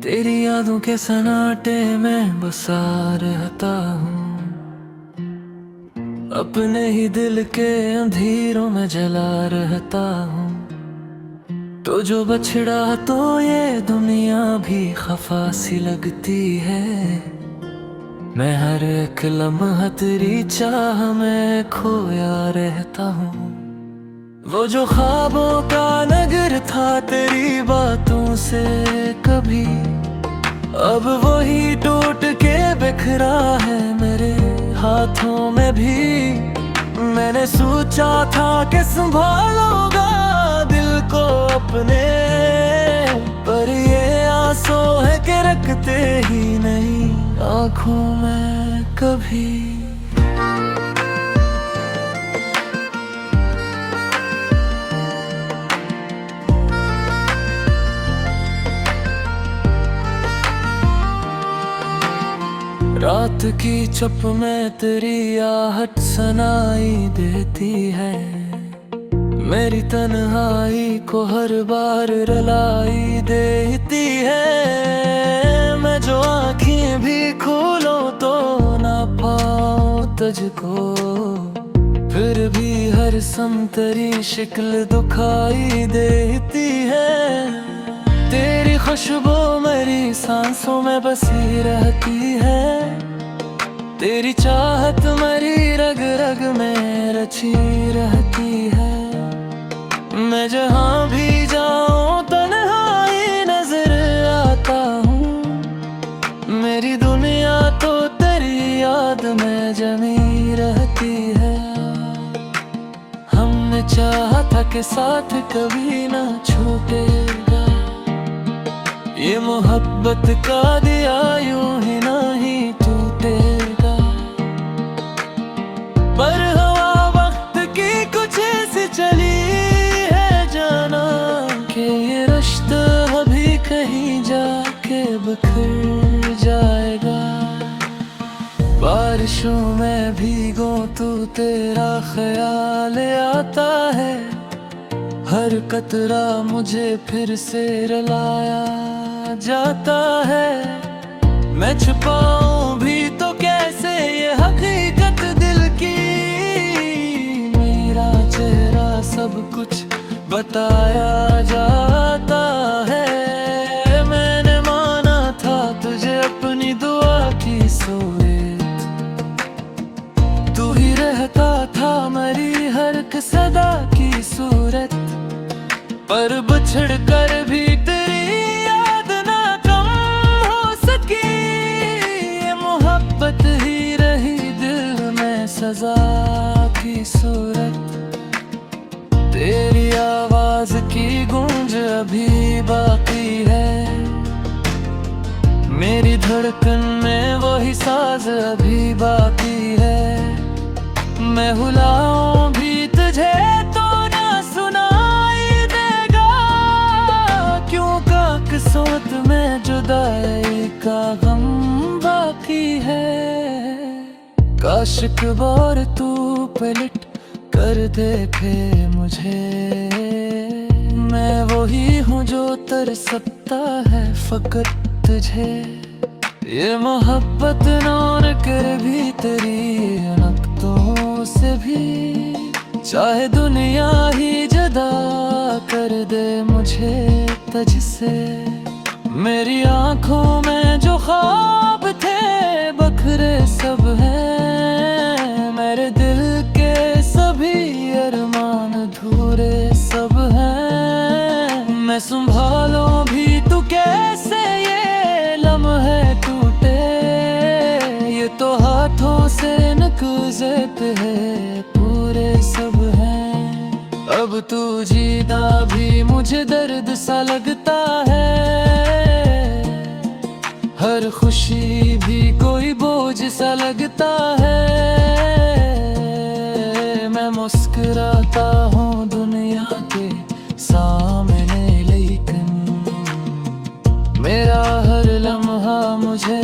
तेरी यादों के सन्नाटे में बसा रहता हूँ, अपने ही दिल के अंधेरों में जला रहता हूँ। तो जो बछड़ा तो ये दुनिया भी खफा सी लगती है। मैं हर एक लम्हा तेरी चाह में खोया रहता हूँ। वो जो ख्वाबों का नगर था तेरी बातों से कभी, अब वही टूट के बिखरा है मेरे हाथों में भी। मैंने सोचा था कि संभालूंगा दिल को अपने, पर ये आंसू है कि रखते ही नहीं आंखों में कभी। रात की चुप में तेरी आहट सुनाई देती है, मेरी तन्हाई को हर बार रुलाई देती है। मैं जो आँखें भी खोलूं तो ना पाऊं तुझको, फिर भी हर सम तेरी शक्ल दुखाई देती है। तेरी खुशबू मेरी सांसों में बसी रहती है, तेरी चाहत मेरी रग रग में रची रहती है। मैं जहाँ भी जाऊँ तन्हाई नजर आता हूँ, मेरी दुनिया तो तेरी याद में जमी रहती है। हमने चाहा था कि साथ कभी ना छूटेगा, ये मोहब्बत का दिया यूं ही नहीं टूटेगा। पर हवा वक्त की कुछ ऐसी चली है जाना, कि ये रिश्ता अभी कहीं जाके बिखर जाएगा। बारिशों में भीगो तो तेरा ख्याल आता है, हर कतरा मुझे फिर से रुलाया जाता है। मैं छुपाऊं भी तो कैसे ये हकीकत दिल की, मेरा चेहरा सब कुछ बताया जाता है। मैंने माना था तुझे अपनी दुआ की सोएत, तू ही रहता था मेरी हर एक सदा की सूरत। पर बिछड़ कर भी तेरी याद ना कम हो सकी, ये मोहब्बत ही रही दिल में सजा की सूरत। तेरी आवाज की गूंज अभी बाकी है, मेरी धड़कन में वही साज अभी बाकी है। मैं हुलाऊं भी तुझे तो ना सुनाई देगा, क्यों का किस्मत में जुदाई का गम बाकी है। काश एक बार तू पलट कर देखे मुझे, मैं वही हूँ जो तरसता है फकत तुझे। ये मोहब्बत नौर कर भी तेरी नक्तों से भी, चाहे दुनिया ही जुदा कर दे मुझे तुझसे। मेरी आंखों में जो ख्वाब थे बखरे सब हैं, मेरे दिल के सभी अरमान अधूरे सब हैं। मैं संभालूं भी तू कैसे ये लम्हे टूटे, ये तो हाथों से न गुजरते हैं पूरे सब हैं। अब तू जीना भी मुझे दर्द सा लगता है, हर खुशी भी कोई बोझ सा लगता है। मैं मुस्कुराता हूँ दुनिया के सामने, लेकिन मेरा हर लम्हा मुझे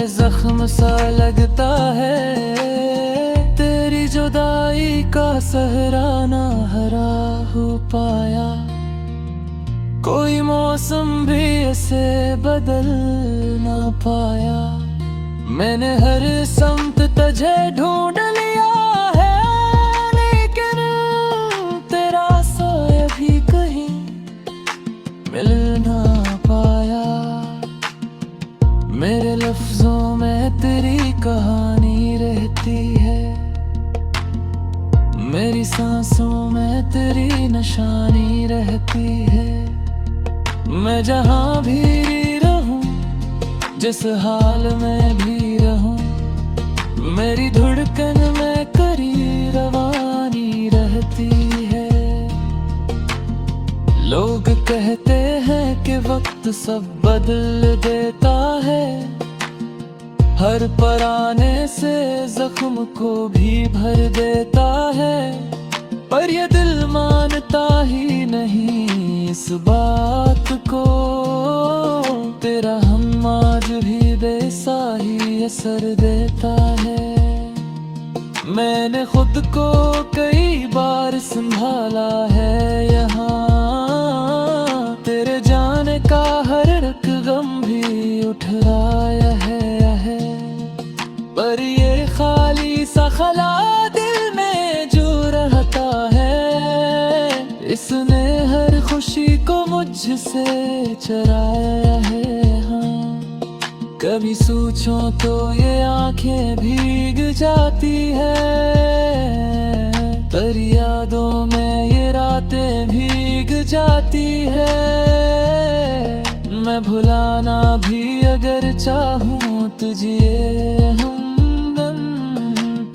जख्म सा लगता है। तेरी जुदाई का सहराना हरा हो पाया, कोई मौसम भी ऐसे बदल ना पाया। मैंने हर समत तुझे ढूंढ लिया है, लेकिन तेरा साया भी कहीं मिल ना पाया। मेरे लफ्जों में तेरी कहानी रहती है, मेरी सांसों में तेरी निशानी रहती है। मैं जहाँ भी रहूं, जिस हाल में भी रहूं, मेरी धड़कन में करी रवानी रहती है। लोग कहते हैं कि वक्त सब बदल देता है, हर पराने से जख्म को भी भर देता है। पर ये दिल मानता ही नहीं इस बात को, तेरा हम आज भी वैसा ही असर देता है। मैंने खुद को कई बार संभाला है यहाँ, तेरे जाने का हर एक गम भी उठराया है। पर ये खाली सा खला दिल में जो रहता है, इसने हर खुशी को मुझसे चराया है। हाँ, कभी सोचो तो ये आंखें भीग जाती है, पर यादों में ये रातें भीग जाती है। मैं भुलाना भी अगर चाहूँ तुझे हमदम,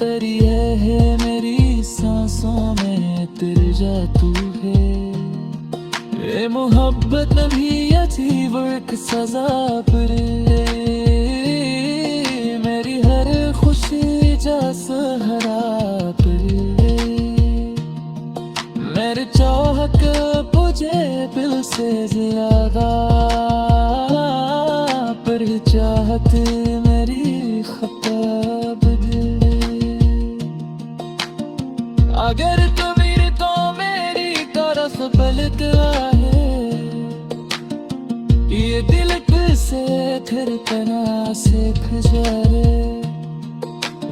पर ये है मेरी सांसों में तेरे जादू है। ये मोहब्बत भी अजीब एक सजा पर, मेरी हर खुशी जा सहारा पर। मेरे चाहत मुझे दिल से ज्यादा, पर चाहत मेरी खता बदले। अगर कबीर तो मेरी तरफ पलटा है, ये दिल से फिर तरह से गुजारे।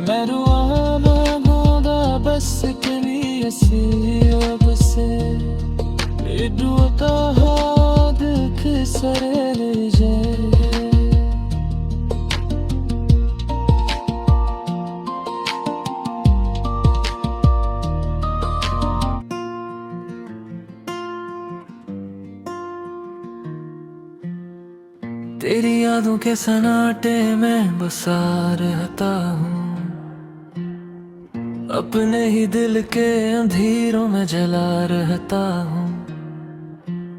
मैं रुआ मांगूंगा बस कभी ऐसी अब से, डूबता हाथ सरे ले जाए। तेरी यादों के सन्नाटे में बसा रहता हूँ, अपने ही दिल के अंधेरों में जला रहता हूँ।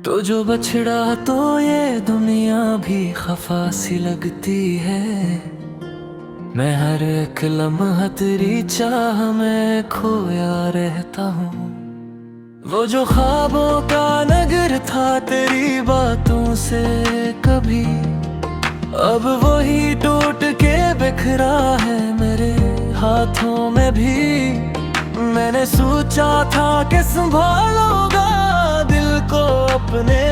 तो जो बछड़ा तो ये दुनिया भी खफा सी लगती है। मैं हर एक लम्हा तेरी चाह में खोया रहता हूँ। वो जो ख्वाबों का नगर था तेरी बातों से कभी, अब वही टूट के बिखरा है मेरे हाथों में भी। मैंने सोचा था कि संभालूंगा दिल को अपने,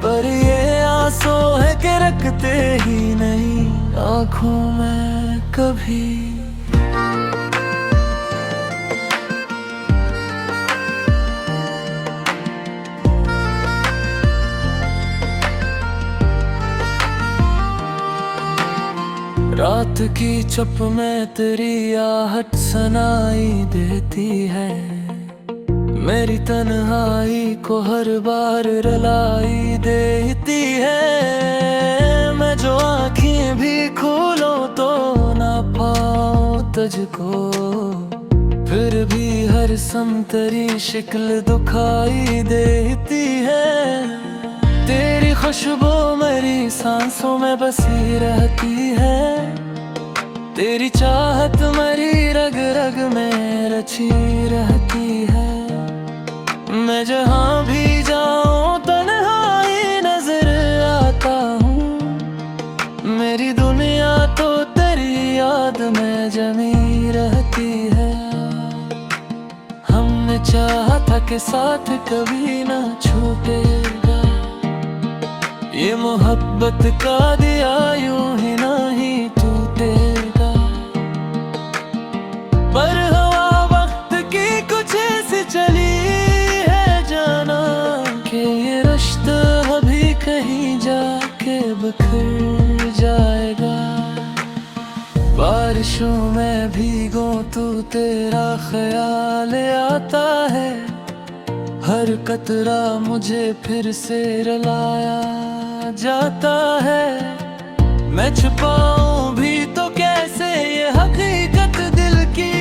पर ये आंसू है कि रखते ही नहीं आंखों में कभी। रात की चुप में तेरी आहट सुनाई देती है, मेरी तन्हाई को हर बार रुलाई देती है। मैं जो आँखें भी खोलूं तो ना पाऊं तुझको, फिर भी हर सम तेरी शक्ल दुखाई देती है। तेरी खुशबू मेरी सांसों में बसी रहती है, तेरी चाहत मेरी रग रग में रची रहती है। मैं जहाँ भी जाऊँ तन्हाई नजर आता हूँ, मेरी दुनिया तो तेरी याद में जमी रहती है। हमने चाहा था कि साथ कभी ना छूटेगा, ये मोहब्बत का दिया यूं ही नहीं टूटेगा, पर हवा वक्त की कुछ ऐसी चली है जाना कि ये रिश्ता अभी कहीं जाके बिखर जाएगा। बारिशों में भीगो तो तेरा ख्याल आता है, हर कतरा मुझे फिर से रुलाया जाता है। मैं छुपाऊं भी तो कैसे ये हकीकत दिल की,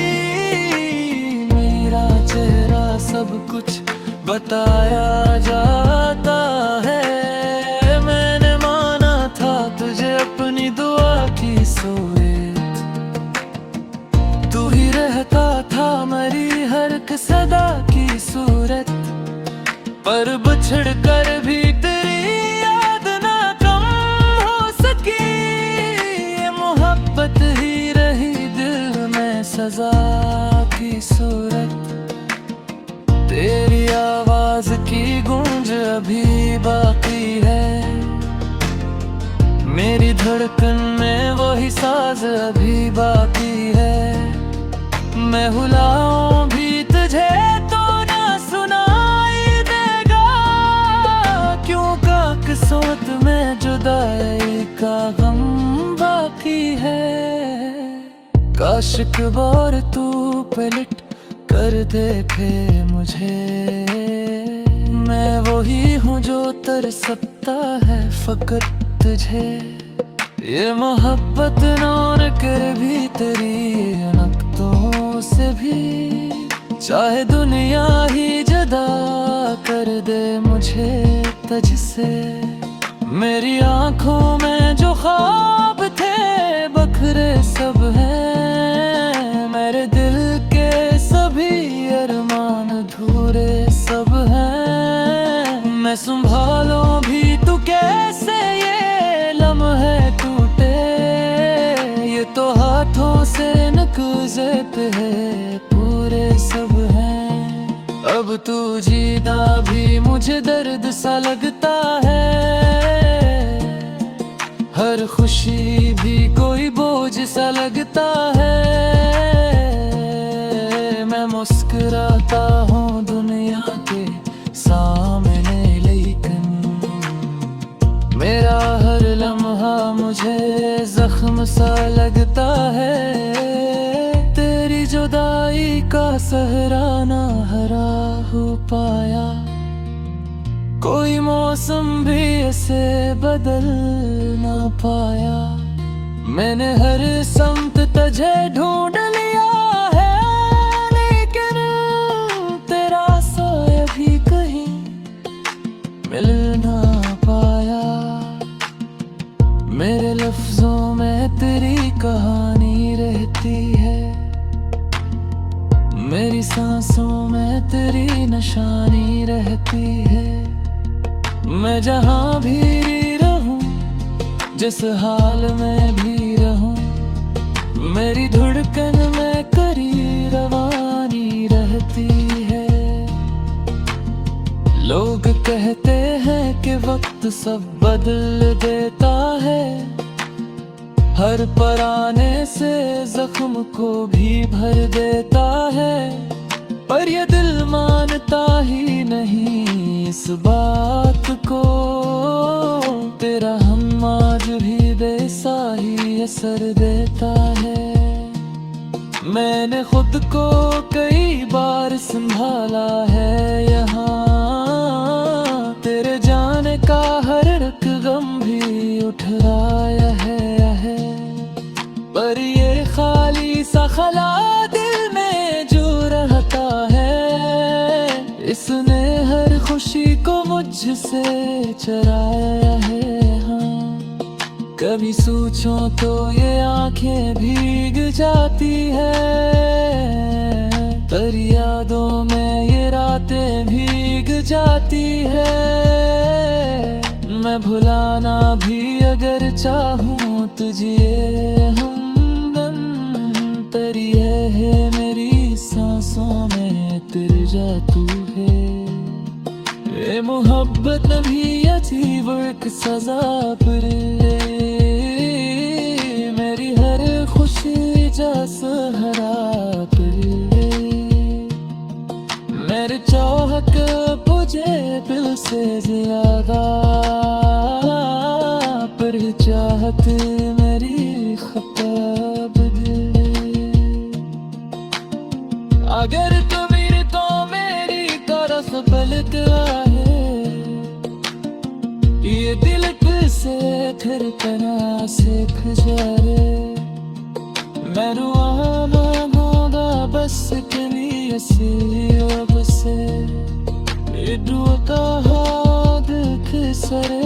मेरा चेहरा सब कुछ बताया जाता है। मैंने माना था तुझे अपनी दुआ की सोएत, तू ही रहता था मेरी हर एक सदा की सूरत, पर बिछड़ कर भी तेरी याद ना कम हो सकी। ये मोहब्बत ही रही दिल में सजा की सूरत, तेरी आवाज की गूंज अभी बाकी है, मेरी धड़कन में वही साज अभी बाकी है। मैं भुलाऊं भी तुझे तो ना सुनाई देगा, क्यों का किस्मत में जुदाई का गम बाकी है। काश एक बार तू पलट कर देखे मुझे, मैं वही हूँ जो तरसता है फकत तुझे। ये मोहब्बत नौन कर भी तेरी नक्तों से भी, चाहे दुनिया ही जुदा कर दे मुझे तुझसे। मेरी आंखों में जो ख्वाब थे बखरे सब हैं, मेरे दिल के सभी अरमान अधूरे सब हैं। मैं संभालूं भी तू कैसे ये लम्हे टूटे, ये तो हाथों से नकुज़त है पूरे सब हैं। अब तू जीना भी मुझे दर्द सा लगता है, हर खुशी भी कोई बोझ सा लगता है। मैं मुस्कुराता हूँ दुनिया के सामने, लेकिन मेरा हर लम्हा मुझे जख्म सा लगता है। तेरी जुदाई का सहराना हरा हो पाया, कोई मौसम भी ऐसे बदल ना पाया। मैंने हर समत तुझे ढूंढ लिया है, लेकिन तेरा साया भी कहीं मिल ना पाया। मेरे लफ्जों में तेरी कहानी रहती है, मेरी सांसों में तेरी निशानी रहती है। मैं जहाँ भी रहूं, जिस हाल में भी रहूं, मेरी धड़कन में करी रवानी रहती है। लोग कहते हैं कि वक्त सब बदल देता है, हर पराने से जख्म को भी भर देता है। पर ये दिल मानता ही नहीं इस बात को, तेरा हम आज भी वैसा ही असर देता है। मैंने खुद को कई बार संभाला है यहाँ, तेरे जाने का हर एक गम भी उठराया है। पर ये खाली सा खला दिल में जो रहता है, इसने हर खुशी को मुझसे चराया है। हाँ, कभी सोचो तो ये आंखें भीग जाती है, पर यादों में ये रातें भीग जाती है। मैं भुलाना भी अगर चाहूँ तुझे हमदम, पर ये है मेरी सांसों में तेरे जादू है। ये मोहब्बत भी अजीब एक सजा पर मेरी हर खुशी जा सहरा पर मेरे चाहत बुझे दिल से ज्यादा पर चाहत मेरी खता बदले अगर कबीर तो मेरी तरफ पलटा है ये दिल से फिर तना से गुजारे मैं रुआ मांगूंगा बस कभी ऐसी अब से ये डूबता हाथ सरे